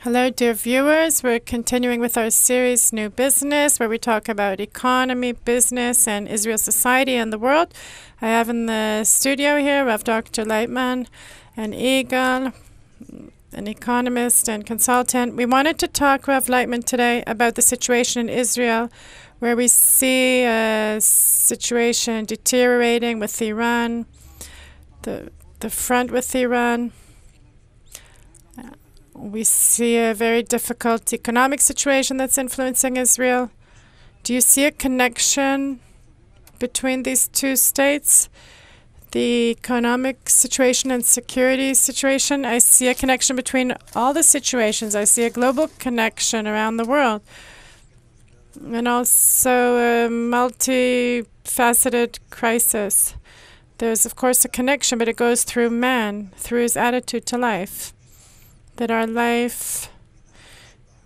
Hello, dear viewers. We're continuing with our series, New Business, where we talk about economy, business, and Israel society and the world. I have in the studio here, we have Dr. Laitman and Eagle, an economist and consultant. We wanted to talk, Rav Laitman, today about the situation in Israel, where we see a situation deteriorating with Iran, the front with Iran. We see a very difficult economic situation that's influencing Israel. Do you see a connection between these two states? The economic situation and security situation? I see a connection between all the situations. I see a global connection around the world. And also a multifaceted crisis. There's, of course, a connection, but it goes through man, through his attitude to life. That our life,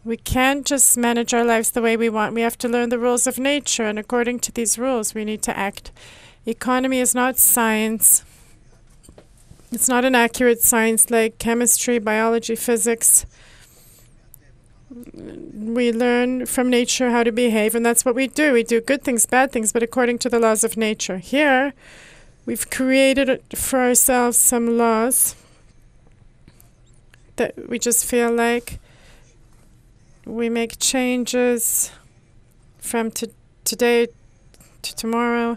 we can't just manage our lives the way we want. We have to learn the rules of nature, and according to these rules, we need to act. Economy is not science. It's not an accurate science like chemistry, biology, physics. We learn from nature how to behave, and that's what we do. We do good things, bad things, but according to the laws of nature. Here, we've created for ourselves some laws that we just feel like we make changes from today to tomorrow.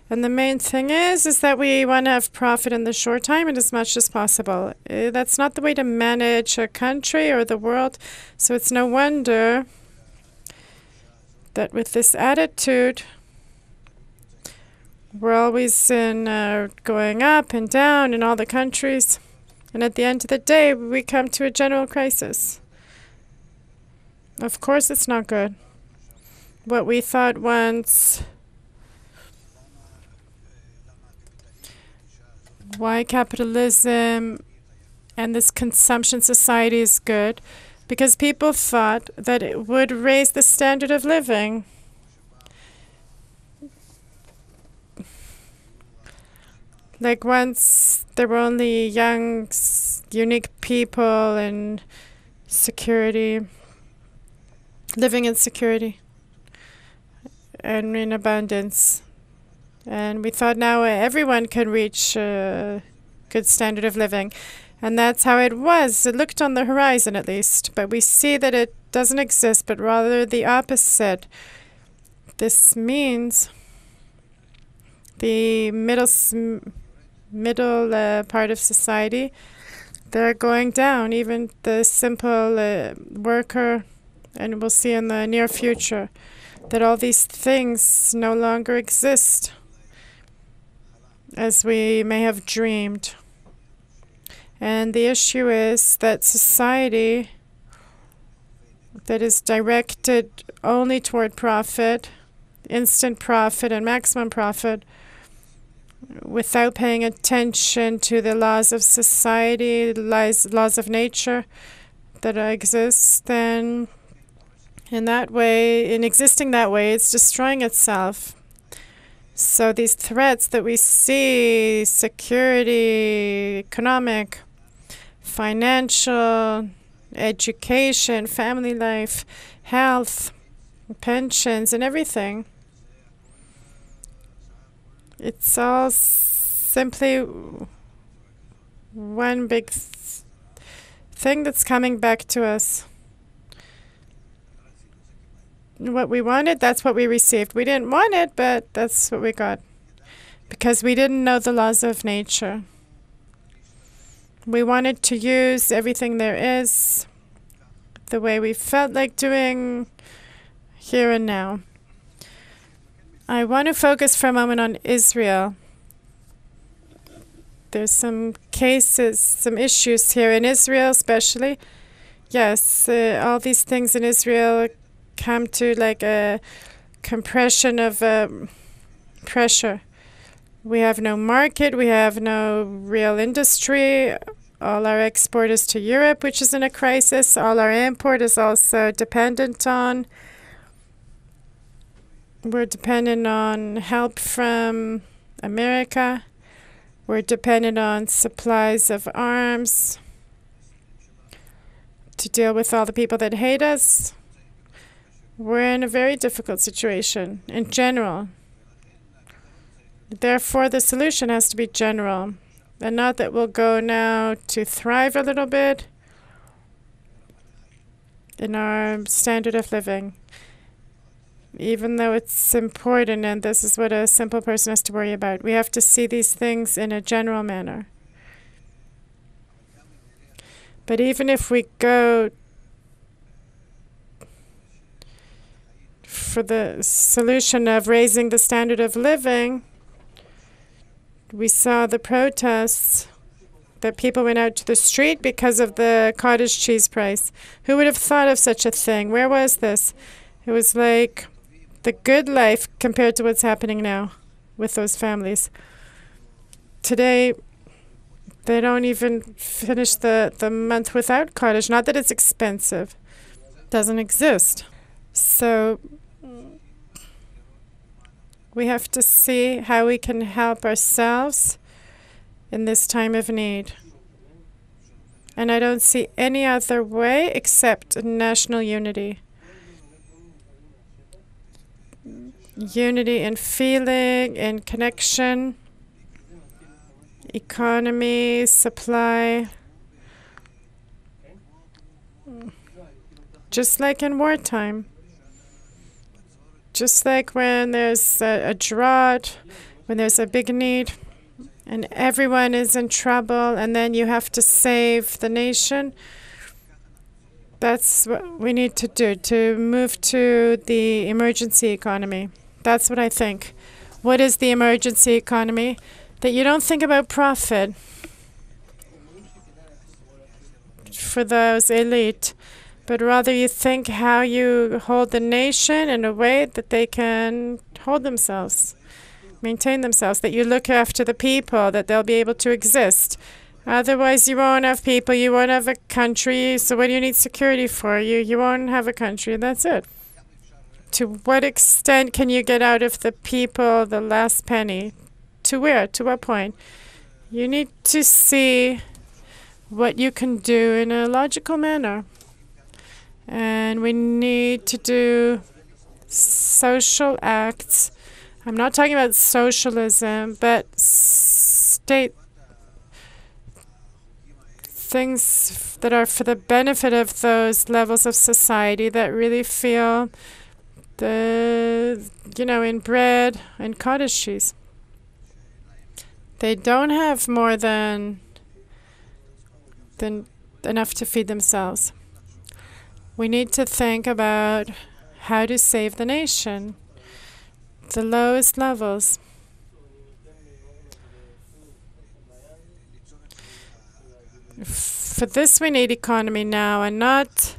And the main thing is that we want to have profit in the short time and as much as possible. That's not the way to manage a country or the world. So it's no wonder that with this attitude, we're always in going up and down in all the countries. And at the end of the day, we come to a general crisis. Of course, it's not good. What we thought once, why capitalism and this consumption society is good, because people thought that it would raise the standard of living. Like once there were only young, unique people in security, living in security and in abundance. And we thought now everyone can reach a good standard of living. And that's how it was. It looked on the horizon at least. But we see that it doesn't exist, but rather the opposite. This means the middle part of society, they're going down, even the simple worker, and we'll see in the near future that all these things no longer exist as we may have dreamed. And the issue is that society that is directed only toward profit, instant profit and maximum profit, without paying attention to the laws of society, laws of nature that exist, then in existing that way, it's destroying itself. So these threats that we see, security, economic, financial, education, family life, health, pensions, and everything, it's all simply one big thing that's coming back to us. What we wanted, that's what we received. We didn't want it, but that's what we got. Because we didn't know the laws of nature. We wanted to use everything there is the way we felt like doing here and now. I want to focus for a moment on Israel. There's some cases, some issues here in Israel especially. Yes, all these things in Israel come to like a compression of pressure. We have no market, we have no real industry. All our export is to Europe, which is in a crisis. All our import is also dependent on. We're dependent on help from America. We're dependent on supplies of arms to deal with all the people that hate us, we're in a very difficult situation in general. Therefore, the solution has to be general, and not that we'll go now to thrive a little bit in our standard of living, even though it's important, and this is what a simple person has to worry about. We have to see these things in a general manner. But even if we go for the solution of raising the standard of living, we saw the protests that people went out to the street because of the cottage cheese price. Who would have thought of such a thing? Where was this? It was like the good life compared to what's happening now with those families. Today, they don't even finish the month without cottage. Not that it's expensive. It doesn't exist. So we have to see how we can help ourselves in this time of need. And I don't see any other way except national unity. Unity in feeling, in connection, economy, supply. Just like in wartime. Just like when there's a drought, when there's a big need, and everyone is in trouble, and then you have to save the nation. That's what we need to do, to move to the emergency economy. That's what I think. What is the emergency economy? That you don't think about profit for those elite, but rather you think how you hold the nation in a way that they can hold themselves, maintain themselves, that you look after the people, that they'll be able to exist. Otherwise, you won't have people, you won't have a country, so what do you need security for? You won't have a country, and that's it. To what extent can you get out of the people the last penny? To where? To what point? You need to see what you can do in a logical manner. And we need to do social acts. I'm not talking about socialism, but state things that are for the benefit of those levels of society that really feel in bread and cottage cheese. They don't have more than enough to feed themselves. We need to think about how to save the nation, the lowest levels. For this, we need economy now, and not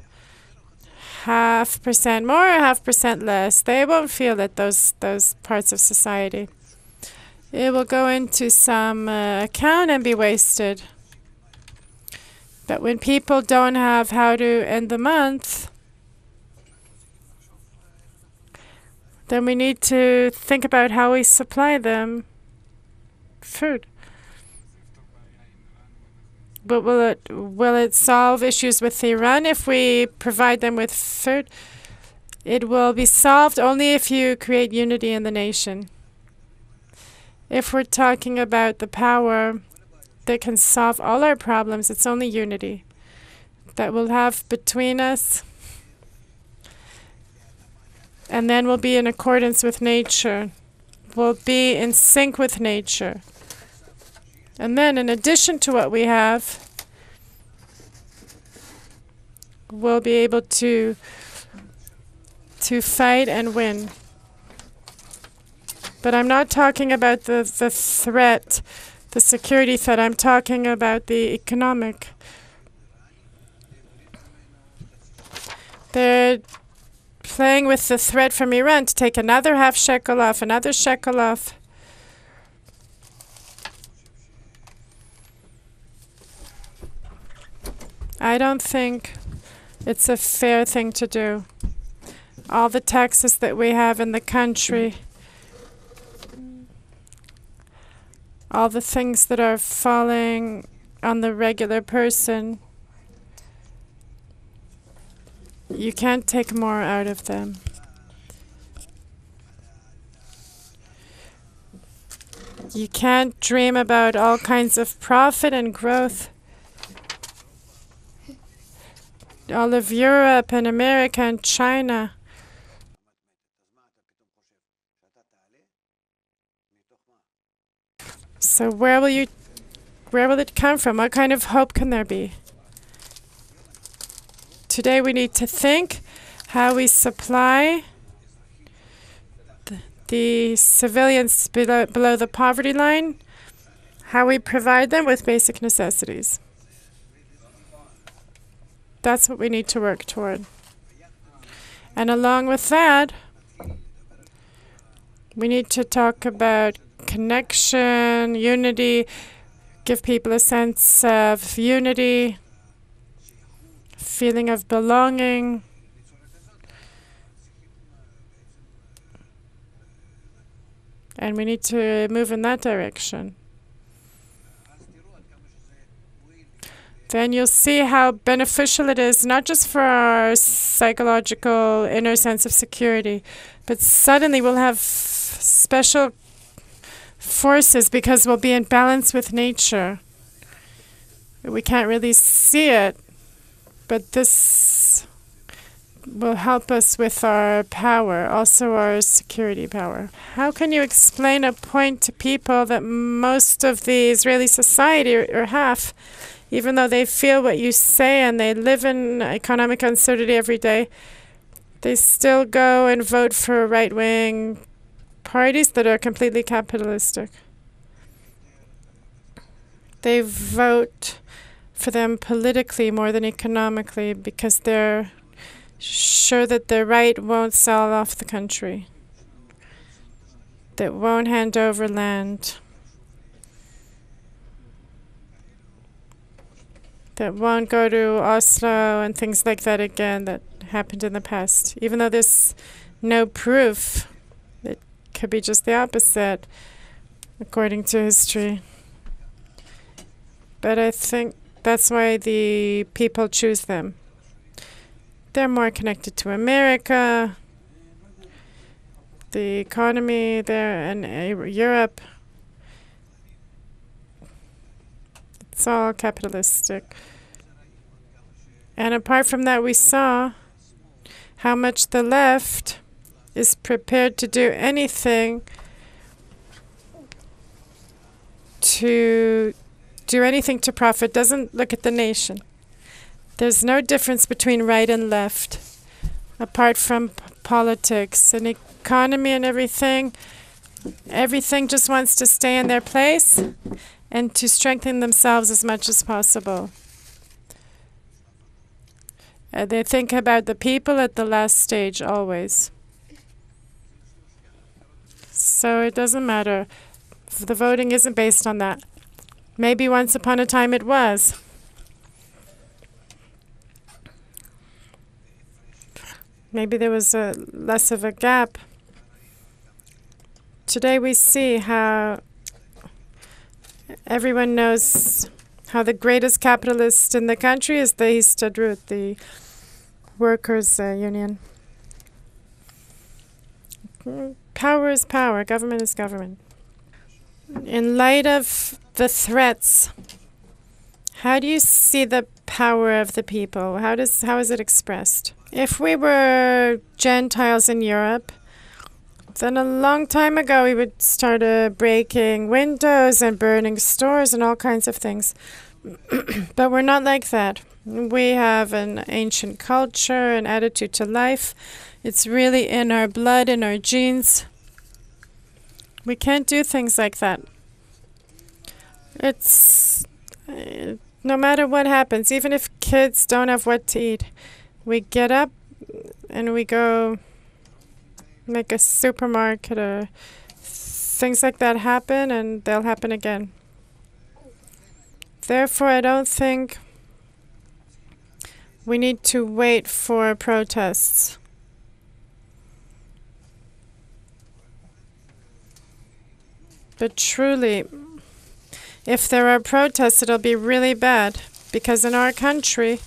0.5% more or 0.5% less. They won't feel it, those parts of society. It will go into some account and be wasted. But when people don't have how to end the month, then we need to think about how we supply them food. But will it solve issues with Iran if we provide them with food? It will be solved only if you create unity in the nation. If we're talking about the power that can solve all our problems, it's only unity that we'll have between us. And then we'll be in accordance with nature. We'll be in sync with nature. And then in addition to what we have, we'll be able to fight and win. But I'm not talking about the threat, the security threat. I'm talking about the economic. They're playing with the threat from Iran to take another half shekel off, another shekel off. I don't think it's a fair thing to do. All the taxes that we have in the country, all the things that are falling on the regular person, You can't take more out of them. You can't dream about all kinds of profit and growth. All of Europe and America and China. So where will it come from? What kind of hope can there be? Today we need to think how we supply the civilians below the poverty line, how we provide them with basic necessities. That's what we need to work toward. And along with that, we need to talk about connection, unity, give people a sense of unity, feeling of belonging. And we need to move in that direction. Then you'll see how beneficial it is, not just for our psychological inner sense of security, but suddenly we'll have special forces because we'll be in balance with nature. We can't really see it, but this will help us with our power, also our security power. How can you explain a point to people that most of the Israeli society, or half, even though they feel what you say and they live in economic uncertainty every day, they still go and vote for right-wing parties that are completely capitalistic? They vote for them politically more than economically because they're sure that the right won't sell off the country, that won't hand over land, that won't go to Oslo and things like that again that happened in the past. Even though there's no proof, it could be just the opposite, according to history. But I think that's why the people choose them. They're more connected to America, the economy there, and Europe. It's all capitalistic. And apart from that, we saw how much the left is prepared to do anything to profit, doesn't look at the nation. There's no difference between right and left, apart from politics and economy and everything. Everything just wants to stay in their place and to strengthen themselves as much as possible. They think about the people at the last stage always. So it doesn't matter. The voting isn't based on that. Maybe once upon a time it was. Maybe there was less of a gap. Today we see how everyone knows how the greatest capitalist in the country is the Histadrut, the workers' union. Power is power, government is government. In light of the threats, how do you see the power of the people? How is it expressed? If we were Gentiles in Europe, then a long time ago we would start breaking windows and burning stores and all kinds of things. But we're not like that. We have an ancient culture, an attitude to life. It's really in our blood, in our genes. We can't do things like that. It's no matter what happens, even if kids don't have what to eat, we get up and we go make a supermarket or things like that happen, and they'll happen again. Therefore, I don't think we need to wait for protests. But truly, if there are protests, it'll be really bad, because in our country,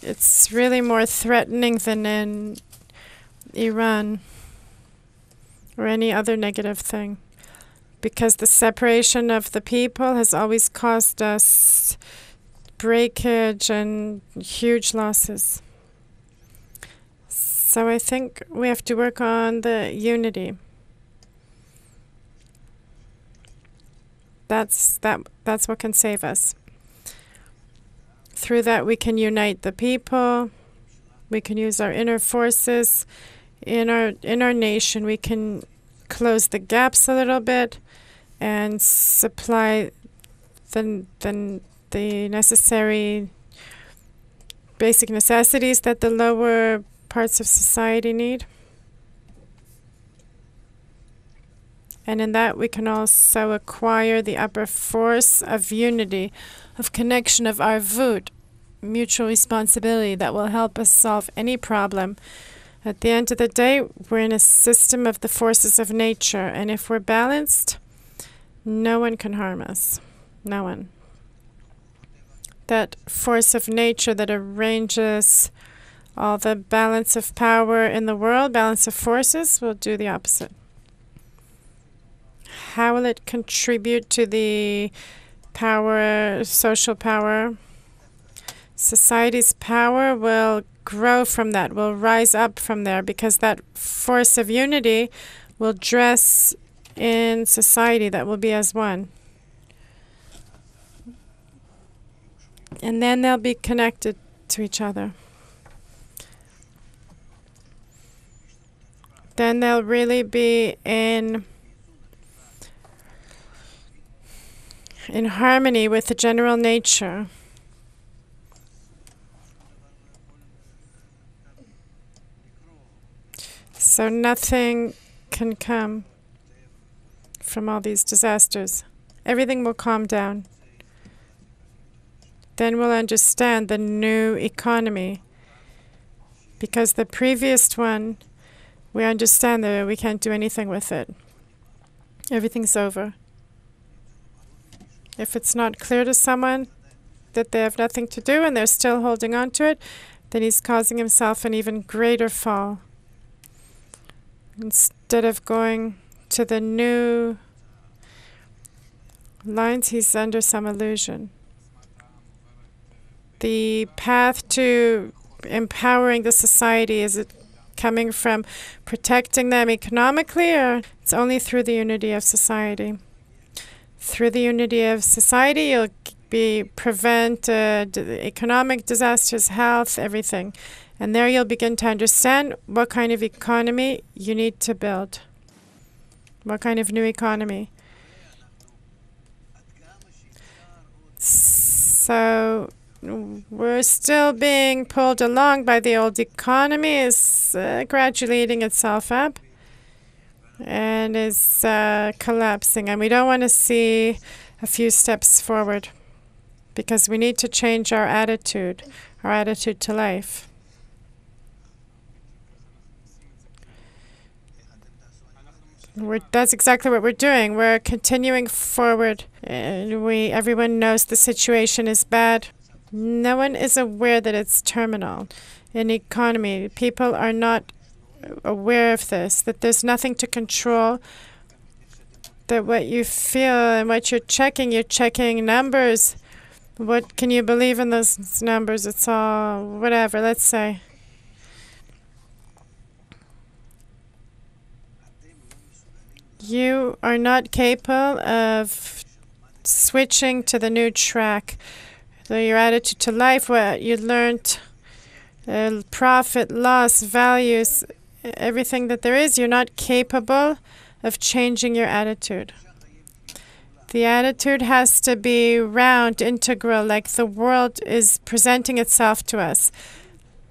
it's really more threatening than in Iran or any other negative thing, because the separation of the people has always caused us breakage and huge losses. So I think we have to work on the unity. That's what can save us. Through that we can unite the people. We can use our inner forces in our nation. We can close the gaps a little bit and supply the necessary basic necessities that the lower parts of society need. And in that we can also acquire the upper force of unity, of connection, of arvut, mutual responsibility that will help us solve any problem. At the end of the day, we're in a system of the forces of nature, and if we're balanced, no one can harm us. No one. That force of nature that arranges all the balance of power in the world, balance of forces, will do the opposite. How will it contribute to the power, social power? Society's power will grow from that, will rise up from there, because that force of unity will dress in society that will be as one. And then they'll be connected to each other. Then they'll really be in harmony with the general nature. So nothing can come from all these disasters. Everything will calm down. Then we'll understand the new economy. Because the previous one, we understand that we can't do anything with it. Everything's over. If it's not clear to someone that they have nothing to do and they're still holding on to it, then he's causing himself an even greater fall. Instead of going to the new lines, he's under some illusion. The path to empowering the society, is it coming from protecting them economically, or it's only through the unity of society? Through the unity of society, you'll prevent economic disasters, health, everything. And there you'll begin to understand what kind of economy you need to build. What kind of new economy. So we're still being pulled along by the old economy. Is gradually eating itself up and is collapsing. And we don't want to see a few steps forward, because we need to change our attitude to life. That's exactly what we're doing. We're continuing forward. Everyone knows the situation is bad. No one is aware that it's terminal. In economy, people are not aware of this, that there's nothing to control, that what you feel and what you're checking numbers. What can you believe in those numbers? It's all whatever, let's say. You are not capable of switching to the new track. Your attitude to life, what you learned, profit, loss, values, everything that there is, you're not capable of changing your attitude. The attitude has to be round, integral, like the world is presenting itself to us.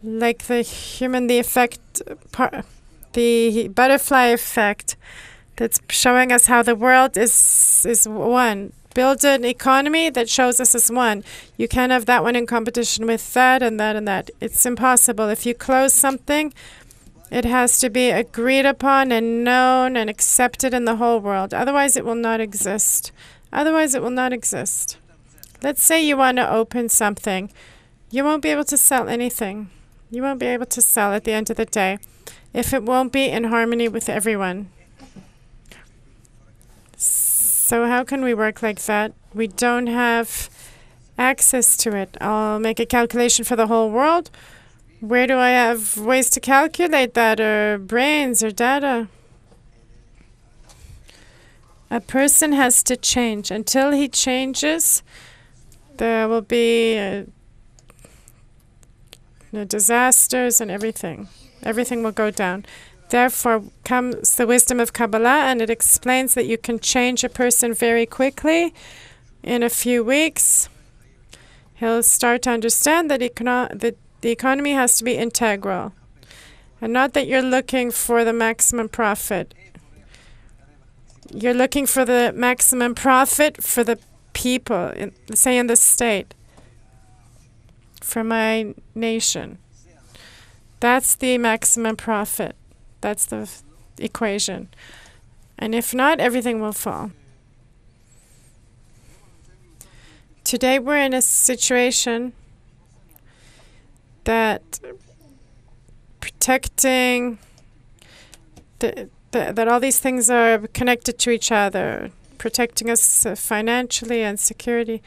Like the butterfly effect that's showing us how the world is one. Build an economy that shows us as one. You can't have that one in competition with that and that and that. It's impossible. If you close something, it has to be agreed upon and known and accepted in the whole world. Otherwise, it will not exist. Let's say you want to open something. you won't be able to sell anything. You won't be able to sell at the end of the day if it won't be in harmony with everyone. So how can we work like that? We don't have access to it. I'll make a calculation for the whole world. Where do I have ways to calculate that, or brains or data? A person has to change. Until he changes, there will be disasters and everything. Everything will go down. Therefore comes the wisdom of Kabbalah, and it explains that you can change a person very quickly. In a few weeks, he'll start to understand that the economy has to be integral, and not that you're looking for the maximum profit. You're looking for the maximum profit for the people, say in the state, for my nation. That's the maximum profit. That's the equation. And if not, everything will fall. Today we're in a situation that protecting that all these things are connected to each other, protecting us financially and security.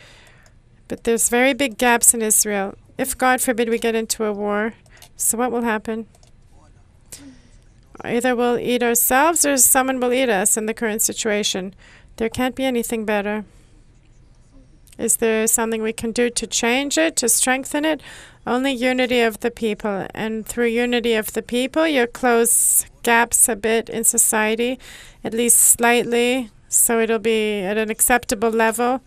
But there's very big gaps in Israel. If, God forbid, we get into a war, so what will happen? Either we'll eat ourselves or someone will eat us in the current situation. There can't be anything better. Is there something we can do to change it, to strengthen it? Only unity of the people. And through unity of the people, you close gaps a bit in society, at least slightly, so it'll be at an acceptable level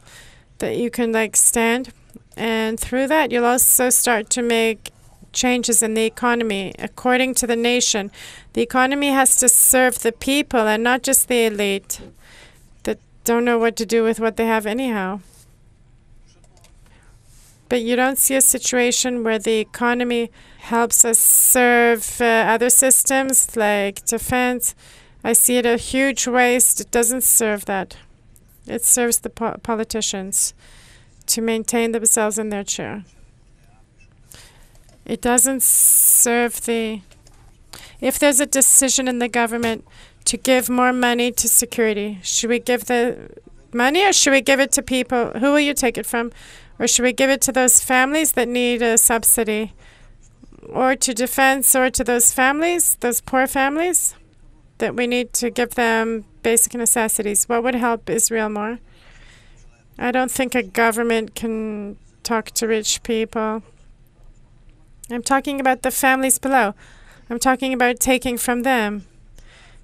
that you can stand. And through that, you'll also start to make changes in the economy according to the nation. The economy has to serve the people and not just the elite that don't know what to do with what they have anyhow. But you don't see a situation where the economy helps us serve other systems like defense. I see it a huge waste. It doesn't serve that. It serves the politicians to maintain themselves in their chair. It doesn't serve the... If there's a decision in the government to give more money to security, should we give the money or should we give it to people? Who will you take it from? Or should we give it to those families that need a subsidy? Or to defense, or to those families, those poor families, that we need to give them basic necessities? What would help Israel more? I don't think a government can talk to rich people. I'm talking about the families below. I'm talking about taking from them.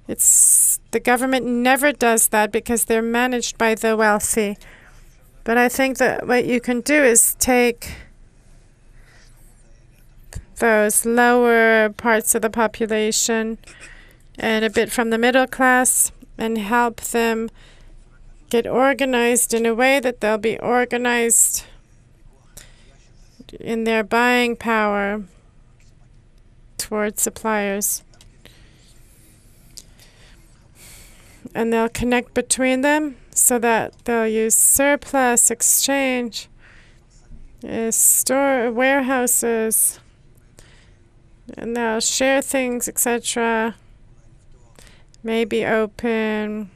The government never does that because they're managed by the wealthy. But I think that what you can do is take those lower parts of the population and a bit from the middle class and help them get organized in a way that they'll be organized in their buying power towards suppliers. And they'll connect between them so that they'll use surplus, exchange, store warehouses, and they'll share things, etc. Maybe open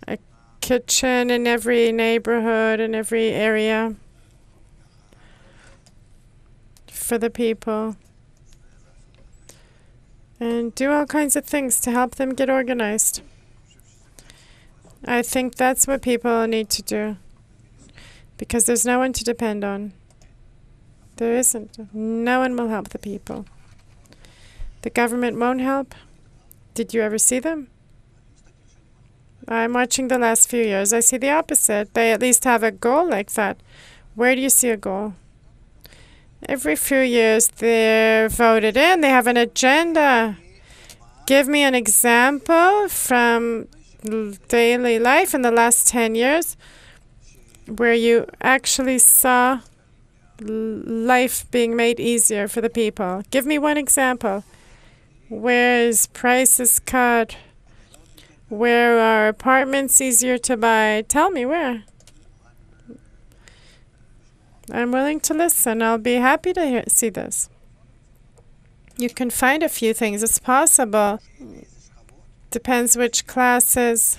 a kitchen in every neighborhood, in every area for the people. And do all kinds of things to help them get organized. I think that's what people need to do. Because there's no one to depend on. There isn't. No one will help the people. The government won't help. Did you ever see them? I'm watching the last few years. I see the opposite. They at least have a goal like that. Where do you see a goal? Every few years they're voted in. They have an agenda. Give me an example from daily life in the last 10 years where you actually saw life being made easier for the people. Give me one example. Where is prices cut? Where are apartments easier to buy? Tell me where. I'm willing to listen. I'll be happy to see this. You can find a few things. It's possible. Depends which classes.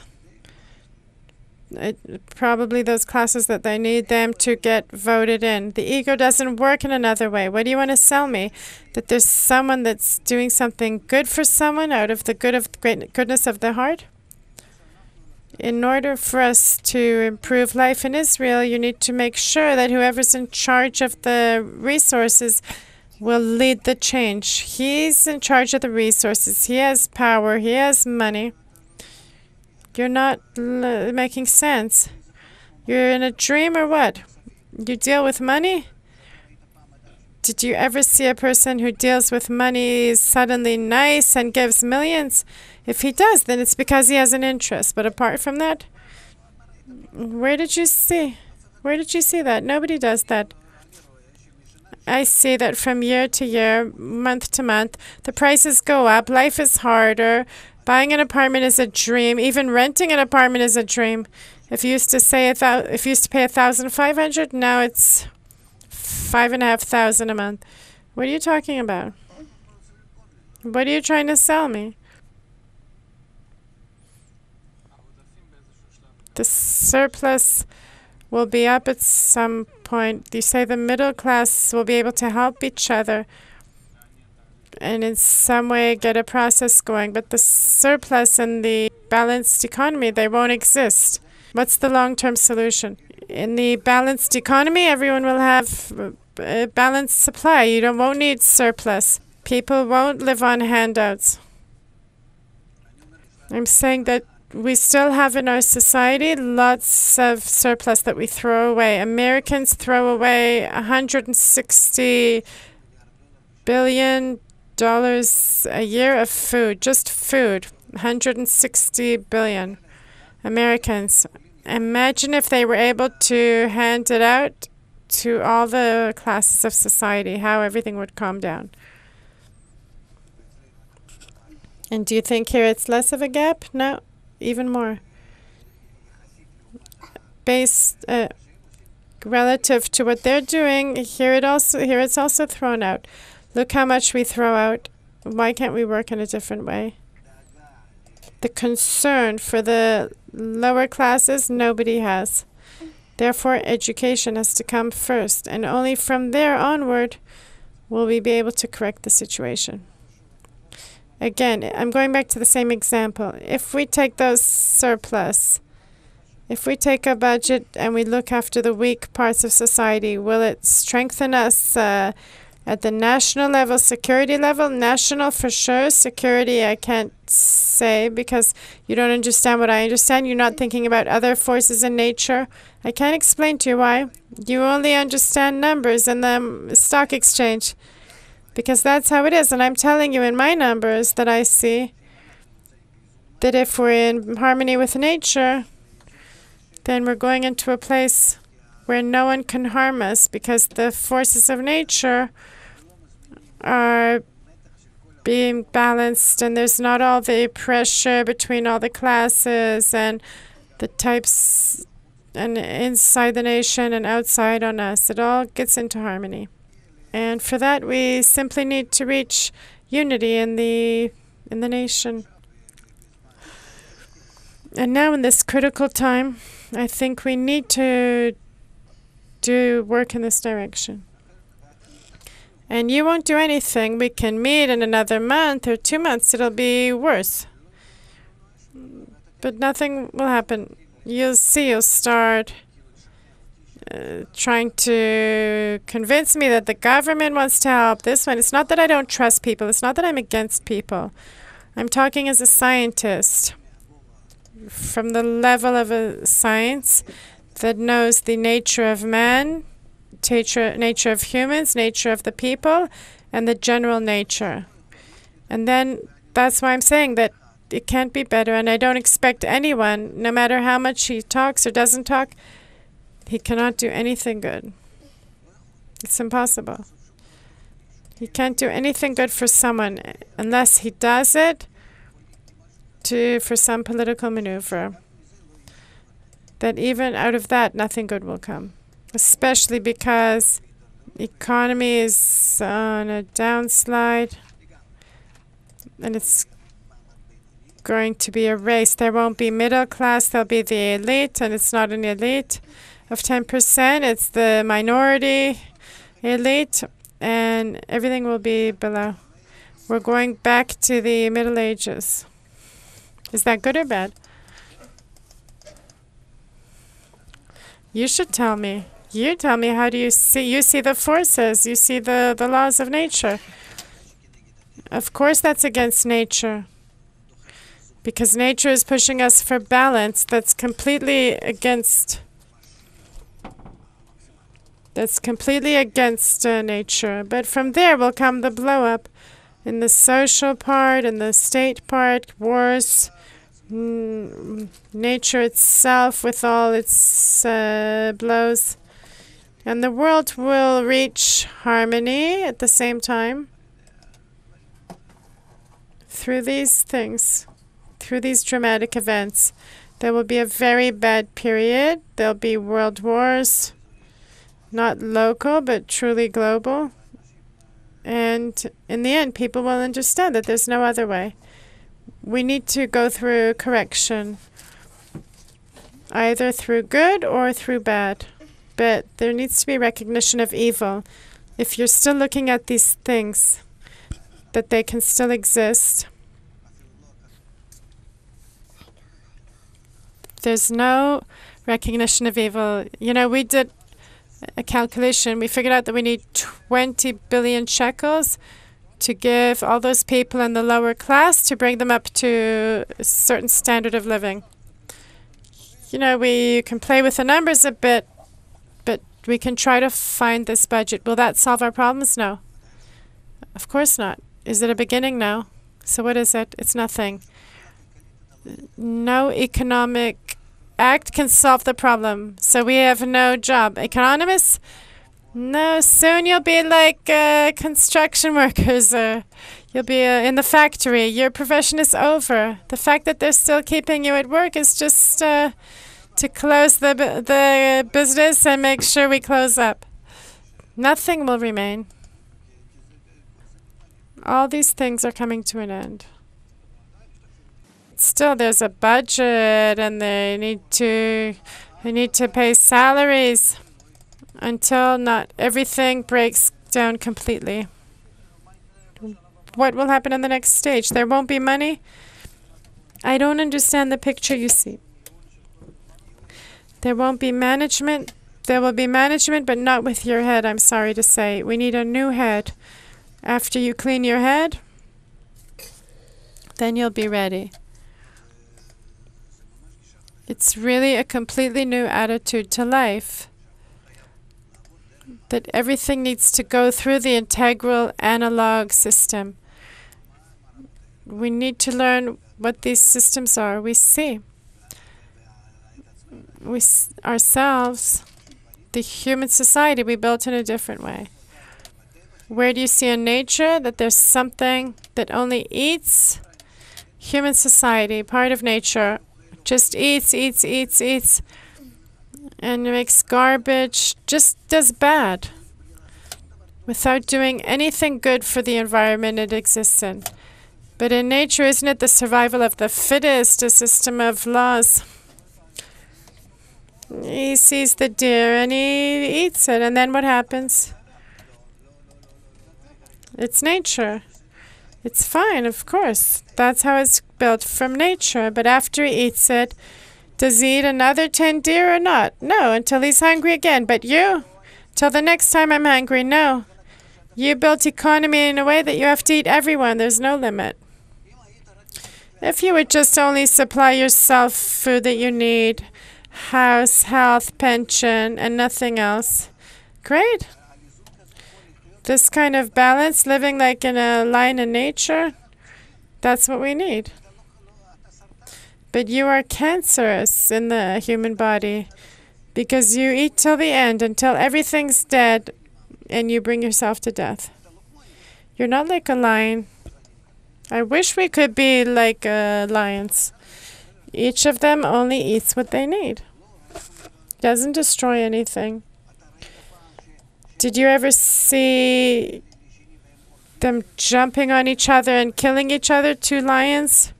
Probably those classes that they need them to get voted in. The ego doesn't work in another way. What do you want to sell me? That there's someone that's doing something good for someone out of the goodness of their heart? In order for us to improve life in Israel, you need to make sure that whoever's in charge of the resources will lead the change. He's in charge of the resources. He has power. He has money. You're not making sense. You're in a dream or what? You deal with money? Did you ever see a person who deals with money is suddenly nice and gives millions? If he does, then it's because he has an interest. But apart from that, where did you see? Where did you see that? Nobody does that. I see that from year to year, month to month, the prices go up. Life is harder. Buying an apartment is a dream. Even renting an apartment is a dream. If you used to say if you used to pay $1,500, now it's $5,500 a month. What are you talking about? What are you trying to sell me? The surplus will be up at some point. You say the middle class will be able to help each other and in some way get a process going. But the surplus and the balanced economy, they won't exist. What's the long-term solution? In the balanced economy, everyone will have a balanced supply. You won't need surplus. People won't live on handouts. I'm saying that we still have in our society lots of surplus that we throw away. Americans throw away $160 billion a year of food, just food. 160 billion Americans. Imagine if they were able to hand it out to all the classes of society, how everything would calm down. And do you think here it's less of a gap? No, even more. Based relative to what they're doing, here it's also thrown out. Look how much we throw out. Why can't we work in a different way? The concern for the lower classes, nobody has. Therefore, education has to come first, and only from there onward will we be able to correct the situation. Again, I'm going back to the same example. If we take those surplus, if we take a budget and we look after the weak parts of society, will it strengthen us at the national level, security level? National for sure. Security, I can't say because you don't understand what I understand. You're not thinking about other forces in nature. I can't explain to you why. You only understand numbers and the stock exchange because that's how it is. And I'm telling you in my numbers that I see that if we're in harmony with nature, then we're going into a place where no one can harm us because the forces of nature are being balanced and there's not all the pressure between all the classes and the types and inside the nation and outside on us. It all gets into harmony. And for that we simply need to reach unity in the nation. And now in this critical time, I think we need to do work in this direction. And you won't do anything. We can meet in another month or 2 months. It'll be worse. But nothing will happen. You'll see, you'll start trying to convince me that the government wants to help this one. It's not that I don't trust people. It's not that I'm against people. I'm talking as a scientist from the level of a science that knows the nature of man, nature of humans, nature of the people, and the general nature. And then that's why I'm saying that it can't be better, and I don't expect anyone, no matter how much he talks or doesn't talk, he cannot do anything good. It's impossible. He can't do anything good for someone unless he does it for some political maneuver. That even out of that, nothing good will come. Especially because the economy is on a downslide and it's going to be a race. There won't be middle class, there'll be the elite, and it's not an elite of 10%, it's the minority elite, and everything will be below. We're going back to the Middle Ages. Is that good or bad? You should tell me. You tell me, how do you see? You see the forces, you see the laws of nature. Of course that's against nature. Because nature is pushing us for balance. That's completely against nature. But from there will come the blow up in the social part, in the state part, wars, nature itself with all its blows. And the world will reach harmony at the same time through these things, through these dramatic events. There will be a very bad period. There'll be world wars, not local, but truly global. And in the end, people will understand that there's no other way. We need to go through correction, either through good or through bad. But there needs to be recognition of evil. If you're still looking at these things, that they can still exist, there's no recognition of evil. You know, we did a calculation. We figured out that we need 20 billion shekels to give all those people in the lower class to bring them up to a certain standard of living. You know, we can play with the numbers a bit, but we can try to find this budget. Will that solve our problems? No. Of course not. Is it a beginning? No. So what is it? It's nothing. No economic act can solve the problem. So we have no job. Economists? No, soon you'll be like construction workers. You'll be in the factory. Your profession is over. The fact that they're still keeping you at work is just to close the business and make sure we close up. Nothing will remain. All these things are coming to an end. Still, there's a budget, and they need to pay salaries until not everything breaks down completely. What will happen in the next stage? There won't be money? I don't understand the picture you see. There won't be management. There will be management, but not with your head, I'm sorry to say. We need a new head. After you clean your head, then you'll be ready. It's really a completely new attitude to life. That everything needs to go through the integral analog system. We need to learn what these systems are. We see. Ourselves, the human society, we built in a different way. Where do you see in nature that there's something that only eats? Human society, part of nature, just eats, and makes garbage, just does bad without doing anything good for the environment it exists in. But in nature, isn't it the survival of the fittest, a system of laws? He sees the deer and he eats it, and then what happens? It's nature. It's fine, of course. That's how it's built from nature. But after he eats it, does he eat another 10 deer or not? No, until he's hungry again. But you, till the next time I'm hungry, no. You built economy in a way that you have to eat everyone. There's no limit. If you would just only supply yourself food that you need, house, health, pension, and nothing else, great. This kind of balance, living like in a line in nature, that's what we need. But you are cancerous in the human body because you eat till the end, until everything's dead, and you bring yourself to death. You're not like a lion. I wish we could be like lions. Each of them only eats what they need. Doesn't destroy anything. Did you ever see them jumping on each other and killing each other, two lions?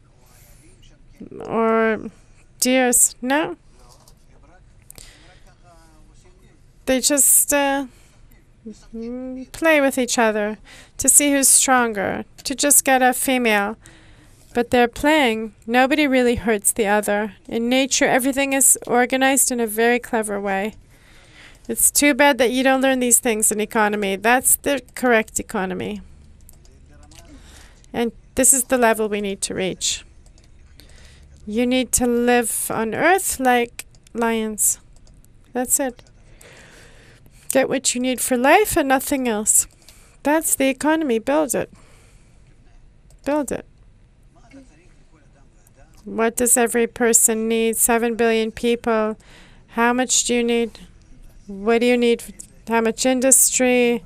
Or deers? No. They just play with each other to see who's stronger, to just get a female. But they're playing. Nobody really hurts the other. In nature, everything is organized in a very clever way. It's too bad that you don't learn these things in economy. That's the correct economy. And this is the level we need to reach. You need to live on Earth like lions. That's it. Get what you need for life and nothing else. That's the economy. Build it. Build it. What does every person need? 7 billion people. How much do you need? What do you need? How much industry?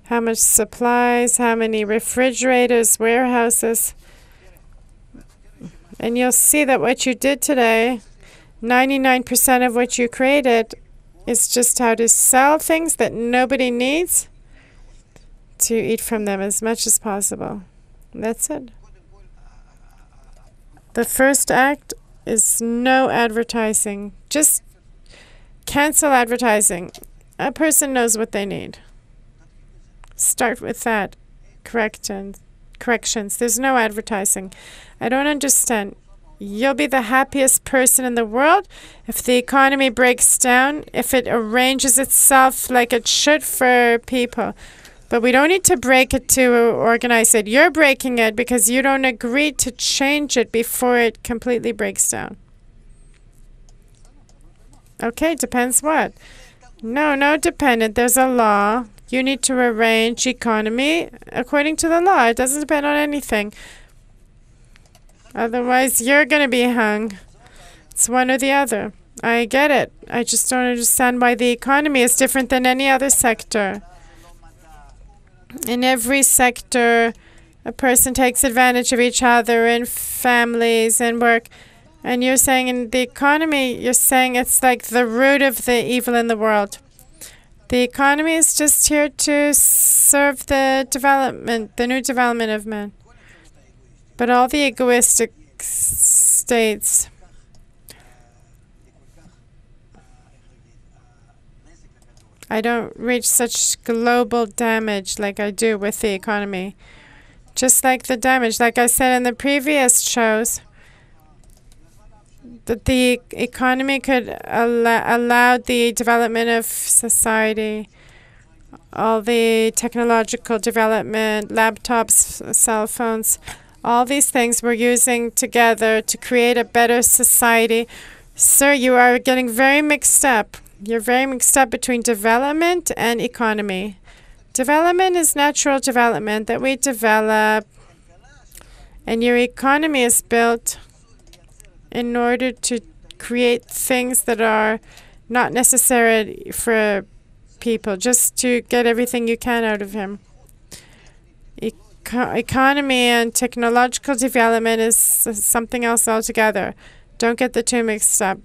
How much supplies? How many refrigerators, warehouses? And you'll see that what you did today, 99% of what you created is just how to sell things that nobody needs to eat from them as much as possible. That's it. The first act is no advertising. Just cancel advertising. A person knows what they need. Start with that. Corrections. There's no advertising. I don't understand. You'll be the happiest person in the world if the economy breaks down, if it arranges itself like it should for people. But we don't need to break it to organize it. You're breaking it because you don't agree to change it before it completely breaks down. Okay, depends what? No dependent. There's a law. You need to arrange economy according to the law. It doesn't depend on anything. Otherwise, you're going to be hung. It's one or the other. I get it. I just don't understand why the economy is different than any other sector. In every sector, a person takes advantage of each other in families and work. And you're saying in the economy, you're saying it's like the root of the evil in the world. The economy is just here to serve the development, the new development of man. But all the egoistic states, I don't reach such global damage like I do with the economy. Just like the damage, like I said in the previous shows, that the economy could allow the development of society, all the technological development, laptops, cell phones, all these things we're using together to create a better society. Sir, you are getting very mixed up. You're very mixed up between development and economy. Development is natural development that we develop, and your economy is built in order to create things that are not necessary for people, just to get everything you can out of him. Economy and technological development is something else altogether. Don't get the two mixed up.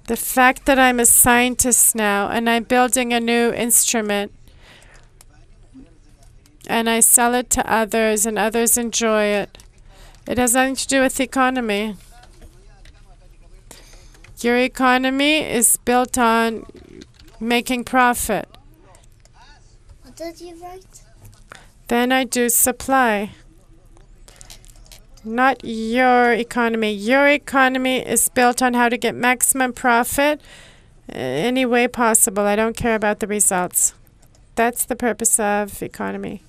The fact that I'm a scientist now and I'm building a new instrument and I sell it to others and others enjoy it, it has nothing to do with the economy. Your economy is built on making profit. What did you write? Then I do supply. Not your economy. Your economy is built on how to get maximum profit any way possible. I don't care about the results. That's the purpose of economy.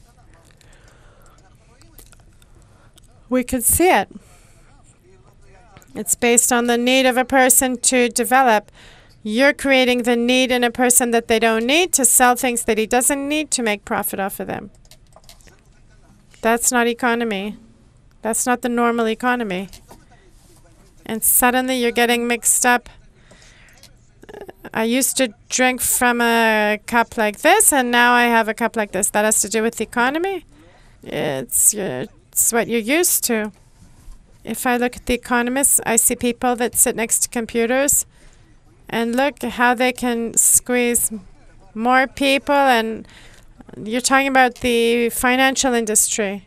We could see it. It's based on the need of a person to develop. You're creating the need in a person that they don't need to sell things that he doesn't need to make profit off of them. That's not economy. That's not the normal economy. And suddenly you're getting mixed up. I used to drink from a cup like this, and now I have a cup like this. That has to do with the economy? It's what you're used to. If I look at the economists, I see people that sit next to computers and look at how they can squeeze more people. And you're talking about the financial industry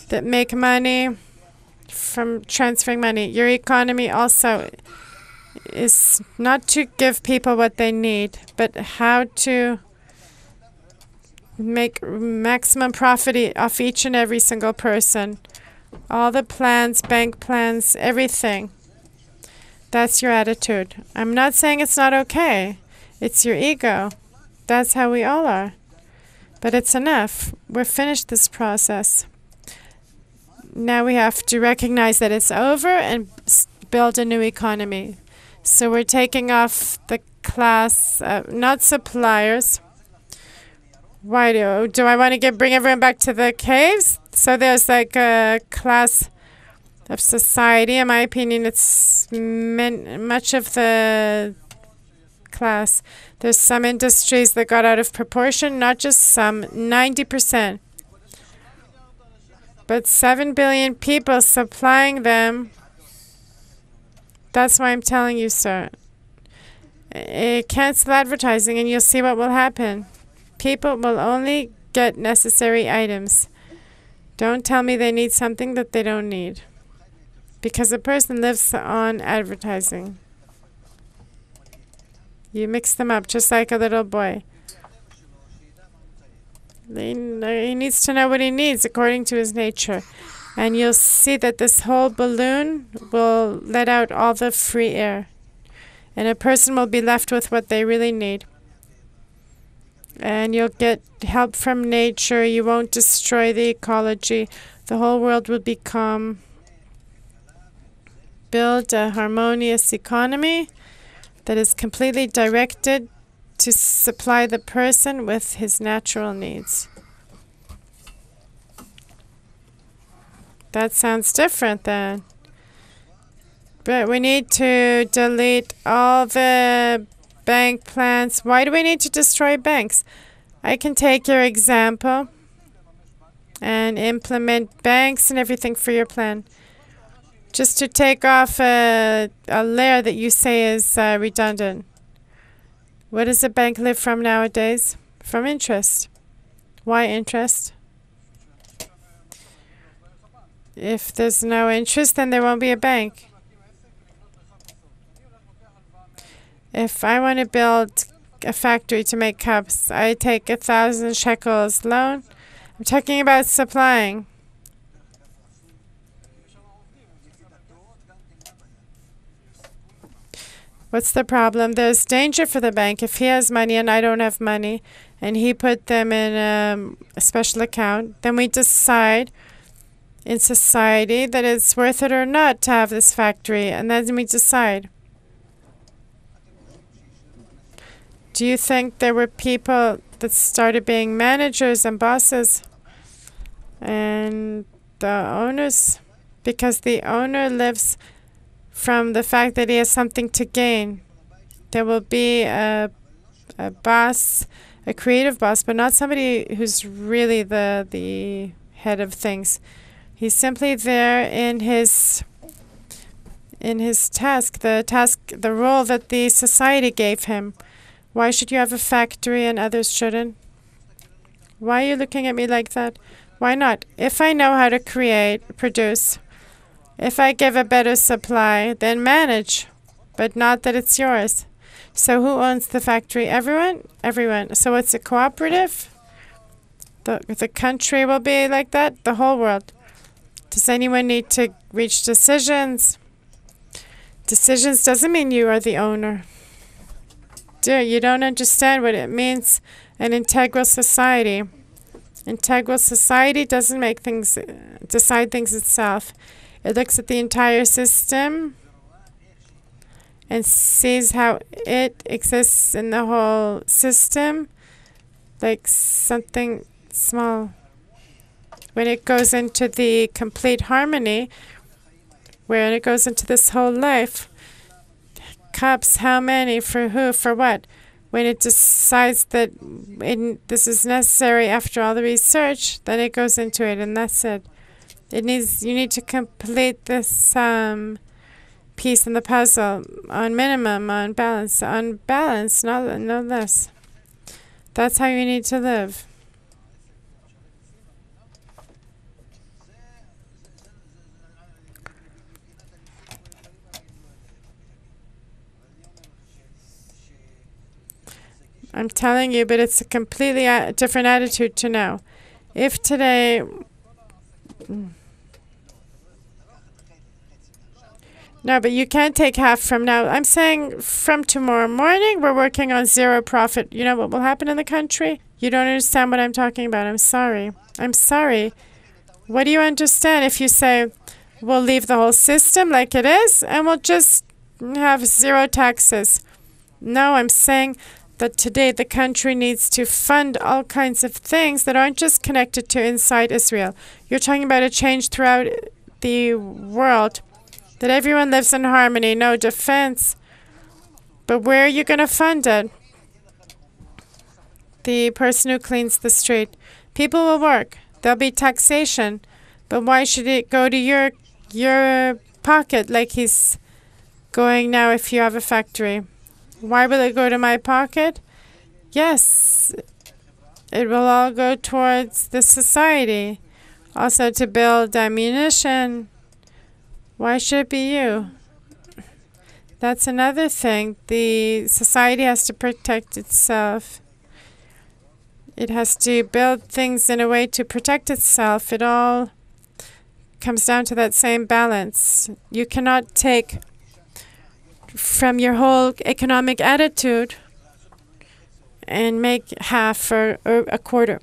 that make money from transferring money. Your economy also is not to give people what they need, but how to make maximum profit off each and every single person. All the plans, bank plans, everything. That's your attitude. I'm not saying it's not okay. It's your ego. That's how we all are. But it's enough. We're finished this process. Now we have to recognize that it's over and build a new economy. So we're taking off the class, not suppliers. Why do I want to bring everyone back to the caves? So there's like a class of society. In my opinion, it's much of the class. There's some industries that got out of proportion, not just some, 90%. But 7 billion people supplying them. That's why I'm telling you, sir. Cancel advertising and you'll see what will happen. People will only get necessary items. Don't tell me they need something that they don't need. Because a person lives on advertising. You mix them up just like a little boy. He needs to know what he needs according to his nature. And you'll see that this whole balloon will let out all the free air. And a person will be left with what they really need. And you'll get help from nature. You won't destroy the ecology. The whole world will become. Build a harmonious economy that is completely directed to supply the person with his natural needs. That sounds different then. But we need to delete all the bank plans. Why do we need to destroy banks? I can take your example and implement banks and everything for your plan. Just to take off a layer that you say is redundant. What does a bank live from nowadays? From interest. Why interest? If there's no interest, then there won't be a bank. If I want to build a factory to make cups, I take 1,000 shekels loan. I'm talking about supplying. What's the problem? There's danger for the bank. If he has money and I don't have money, and he put them in a special account, then we decide in society that it's worth it or not to have this factory, and then we decide. Do you think there were people that started being managers and bosses and the owners? Because the owner lives from the fact that he has something to gain. There will be a boss, a creative boss, but not somebody who's really the head of things. He's simply there in his task, the role that the society gave him. Why should you have a factory and others shouldn't? Why are you looking at me like that? Why not? If I know how to produce, if I give a better supply, then manage, but not that it's yours. So who owns the factory? Everyone? Everyone. So it's a cooperative? The country will be like that? The whole world. Does anyone need to reach decisions? Decisions doesn't mean you are the owner. Dear, you don't understand what it means, an integral society. Integral society doesn't make things, decide things itself. It looks at the entire system and sees how it exists in the whole system, like something small. When it goes into the complete harmony, when it goes into this whole life, cups, how many, for who, for what? When it decides that this is necessary after all the research, then it goes into it, and that's it. You need to complete this piece in the puzzle on minimum, on balance, no less. That's how you need to live. I'm telling you, but it's a completely different attitude to now. If today... No, but you can't take half from now. I'm saying from tomorrow morning, we're working on zero profit. You know what will happen in the country? You don't understand what I'm talking about. I'm sorry. I'm sorry. What do you understand if you say, we'll leave the whole system like it is and we'll just have zero taxes? No, I'm saying that today the country needs to fund all kinds of things that aren't just connected to inside Israel. You're talking about a change throughout the world, that everyone lives in harmony, no defense. But where are you going to fund it? The person who cleans the street. People will work. There'll be taxation. But why should it go to your pocket like he's going now if you have a factory? Why will it go to my pocket? Yes, it will all go towards the society. Also to build ammunition. Why should it be you? That's another thing. The society has to protect itself. It has to build things in a way to protect itself. It all comes down to that same balance. You cannot take from your whole economic attitude and make half or a quarter.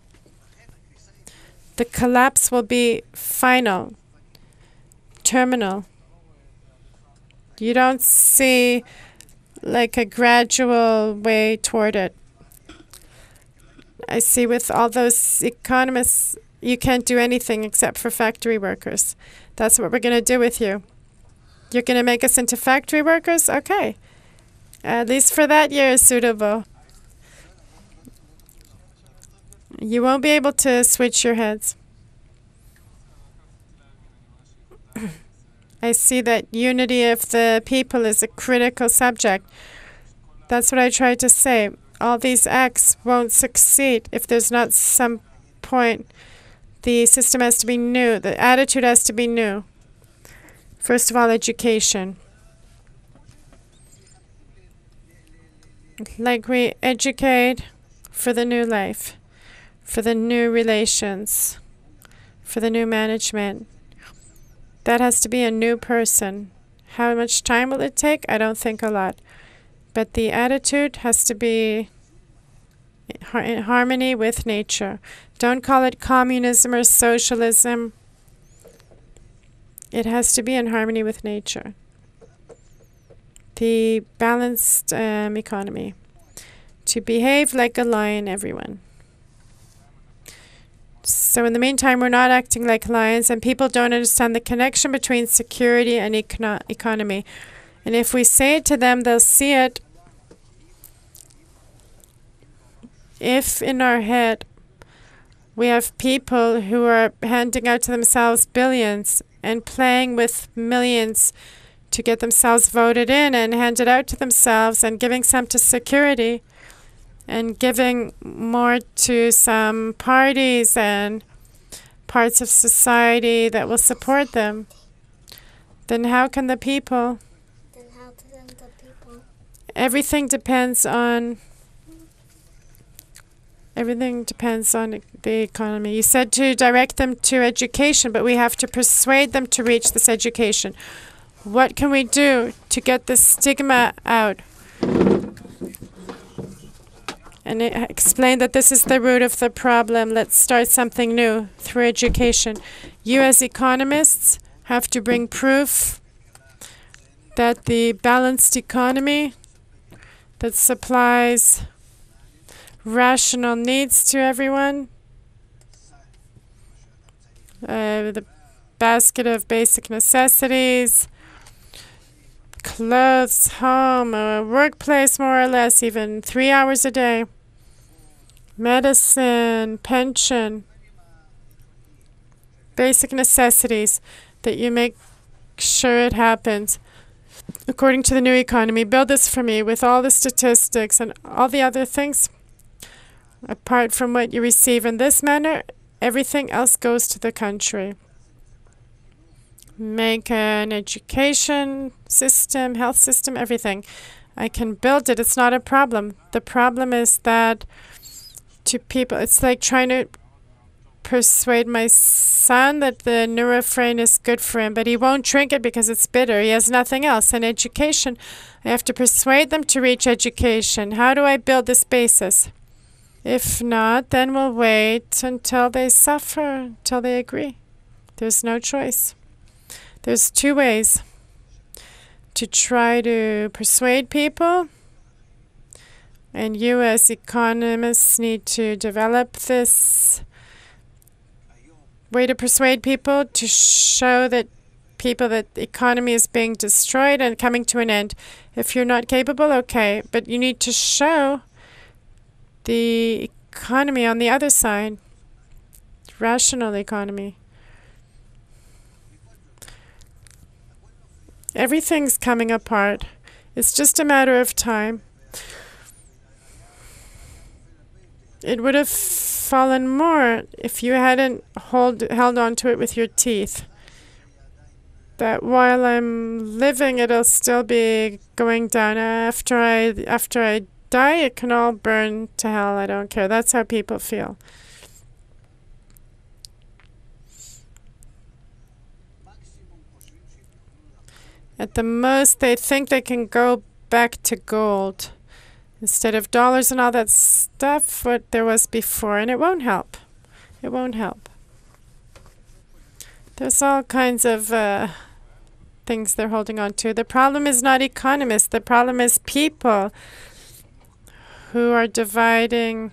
The collapse will be final, terminal. You don't see like a gradual way toward it. I see with all those economists, you can't do anything except for factory workers. That's what we're going to do with you. You're going to make us into factory workers? Okay. At least for that year, suitable. You won't be able to switch your heads. I see that unity of the people is a critical subject. That's what I tried to say. All these acts won't succeed if there's not some point. The system has to be new. The attitude has to be new. First of all, education. Like we educate for the new life, for the new relations, for the new management. That has to be a new person. How much time will it take? I don't think a lot. But the attitude has to be in harmony with nature. Don't call it communism or socialism. It has to be in harmony with nature. The balanced economy. To behave like a lion, everyone. So in the meantime, we're not acting like lions, and people don't understand the connection between security and economy. And if we say it to them, they'll see it. If in our head we have people who are handing out to themselves billions and playing with millions to get themselves voted in and handed out to themselves and giving some to security and giving more to some parties and parts of society that will support them, then how can the people? Then how can the people? Everything depends on the economy. You said to direct them to education, but we have to persuade them to reach this education. What can we do to get the stigma out? And explain that this is the root of the problem. Let's start something new through education. You as economists have to bring proof that the balanced economy that supplies rational needs to everyone, the basket of basic necessities, clothes, home, a workplace more or less, even 3 hours a day, medicine, pension, basic necessities, that you make sure it happens according to the new economy. Build this for me with all the statistics and all the other things. Apart from what you receive in this manner, everything else goes to the country. Make an education system, health system, everything. I can build it. It's not a problem. The problem is that to people, it's like trying to persuade my son that the Nurofen is good for him, but he won't drink it because it's bitter. He has nothing else. In education, I have to persuade them to reach education. How do I build this basis? If not, then we'll wait until they suffer, until they agree. There's no choice. There's two ways to try to persuade people, and you as economists need to develop this way to persuade people, to show that people that the economy is being destroyed and coming to an end. If you're not capable, okay, but you need to show the economy on the other side, rational economy. Everything's coming apart. It's just a matter of time. It would have fallen more if you hadn't held on to it with your teeth. That while I'm living, it'll still be going down. After I die, it can all burn to hell. I don't care. That's how people feel. At the most, they think they can go back to gold instead of dollars and all that stuff what there was before, and it won't help. It won't help. There's all kinds of things they're holding on to. The problem is not economists. The problem is people who are dividing.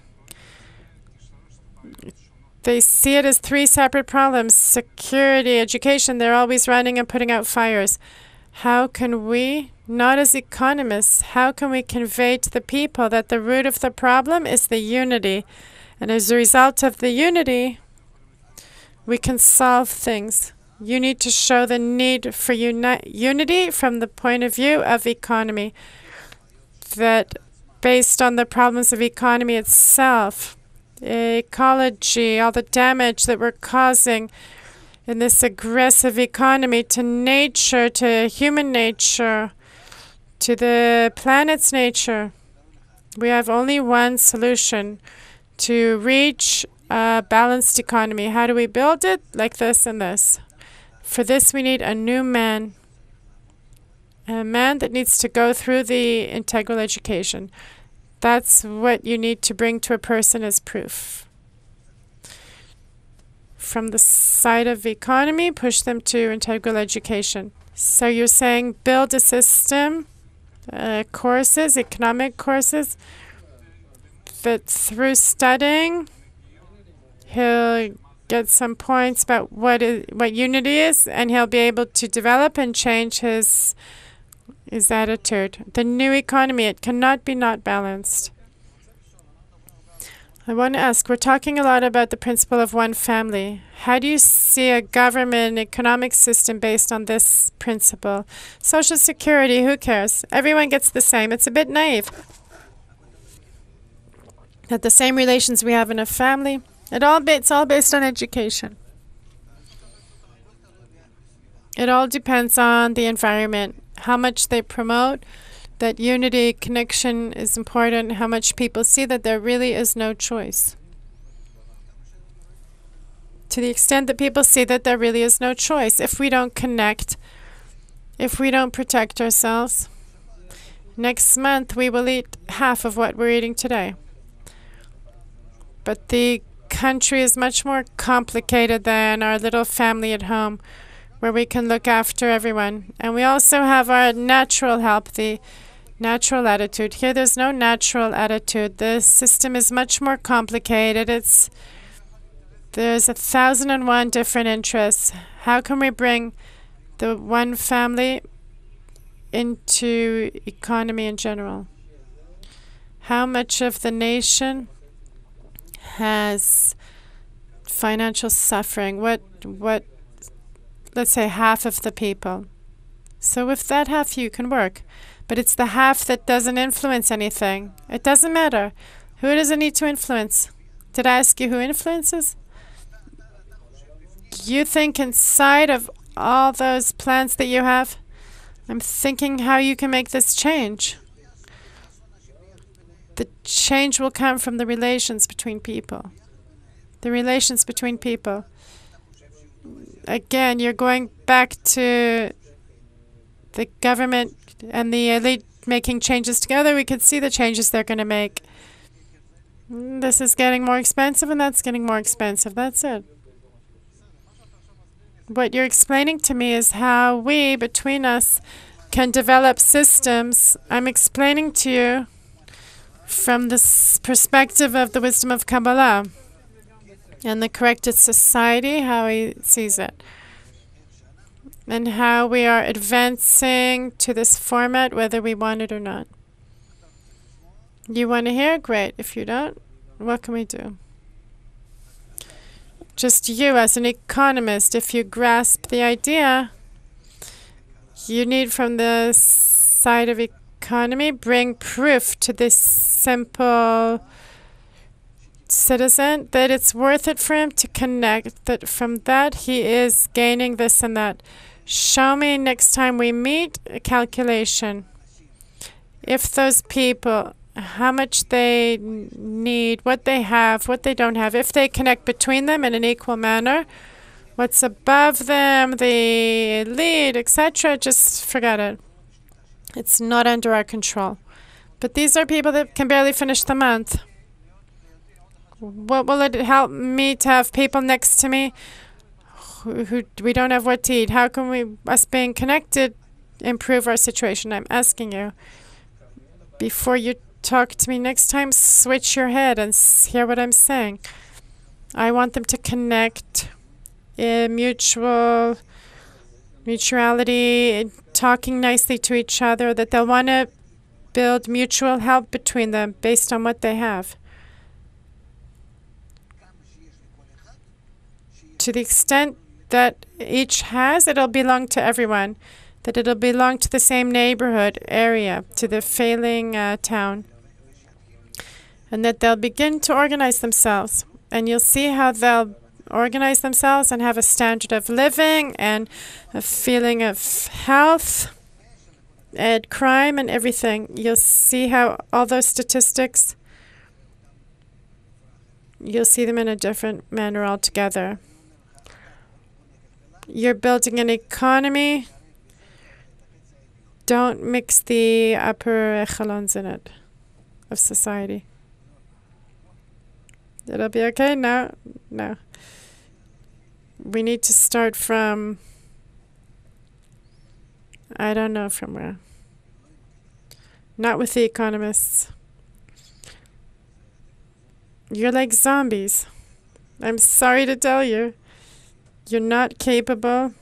They see it as three separate problems: security, education. They're always running and putting out fires. How can we, not as economists, how can we convey to the people that the root of the problem is the unity? And as a result of the unity, we can solve things. You need to show the need for unity from the point of view of economy. That based on the problems of economy itself, ecology, all the damage that we're causing in this aggressive economy to nature, to human nature, to the planet's nature. We have only one solution to reach a balanced economy. How do we build it? Like this and this. For this, we need a new man. A man that needs to go through the integral education. That's what you need to bring to a person as proof. From the side of economy, push them to integral education. So you're saying build a system, courses, economic courses, that through studying, he'll get some points about what unity is, and he'll be able to develop and change his attitude. The new economy, it cannot be not balanced. I want to ask, we're talking a lot about the principle of one family. How do you see a government economic system based on this principle? Social security, who cares? Everyone gets the same. It's a bit naive. That the same relations we have in a family, it's all based on education. It all depends on the environment, how much they promote. That unity, connection is important, how much people see that there really is no choice. To the extent that people see that there really is no choice, if we don't connect, if we don't protect ourselves, next month we will eat half of what we're eating today. But the country is much more complicated than our little family at home, where we can look after everyone. And we also have our natural help, the natural attitude. Here there's no natural attitude. The system is much more complicated. There's 1,001 different interests. How can we bring the one family into economy in general. How much of the nation has financial suffering? What, let's say half of the people. So with that half you can work. But it's the half that doesn't influence anything. It doesn't matter. Who does it need to influence? Did I ask you who influences? You think inside of all those plans that you have? I'm thinking how you can make this change. The change will come from the relations between people. The relations between people. Again, you're going back to the government and the elite making changes together. We could see the changes they're going to make. This is getting more expensive and that's getting more expensive. That's it. What you're explaining to me is how we, between us, can develop systems. I'm explaining to you from this perspective of the wisdom of Kabbalah and the corrected society, how he sees it, and how we are advancing to this format, whether we want it or not. You want to hear? Great. If you don't, what can we do? Just you as an economist, if you grasp the idea, you need from the side of economy, bring proof to this simple citizen that it's worth it for him to connect, that from that he is gaining this and that. Show me next time we meet a calculation. If those people, how much they need, what they have, what they don't have, if they connect between them in an equal manner, what's above them, the elite, etc., just forget it. It's not under our control. But these are people that can barely finish the month. What will it help me to have people next to me who we don't have what to eat? How can we, us being connected, improve our situation? I'm asking you. Before you talk to me next time, switch your head and hear what I'm saying. I want them to connect in mutuality, talking nicely to each other, that they'll want to build mutual help between them based on what they have. To the extent that each has, it'll belong to everyone, that it'll belong to the same neighborhood area, to the failing town, and that they'll begin to organize themselves. And you'll see how they'll organize themselves and have a standard of living and a feeling of health and crime and everything. You'll see how all those statistics, you'll see them in a different manner altogether. You're building an economy. Don't mix the upper echelons in it of society. It'll be okay? No. We need to start from, I don't know from where. Not with the economists. You're like zombies. I'm sorry to tell you. You're not capable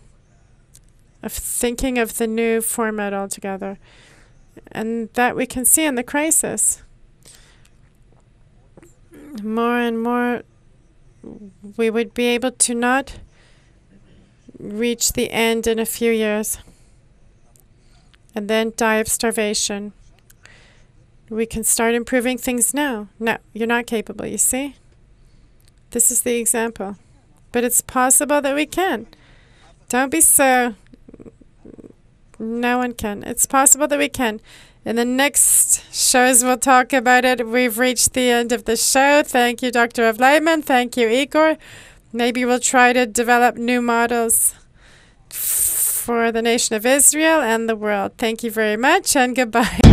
of thinking of the new format altogether. And that we can see in the crisis. More and more, we would be able to not reach the end in a few years and then die of starvation. We can start improving things now. No, you're not capable, you see? This is the example. But it's possible that we can. Don't be so... No one can. It's possible that we can. In the next shows, we'll talk about it. We've reached the end of the show. Thank you, Dr. Laitman. Thank you, Igor. Maybe we'll try to develop new models for the nation of Israel and the world. Thank you very much, and goodbye.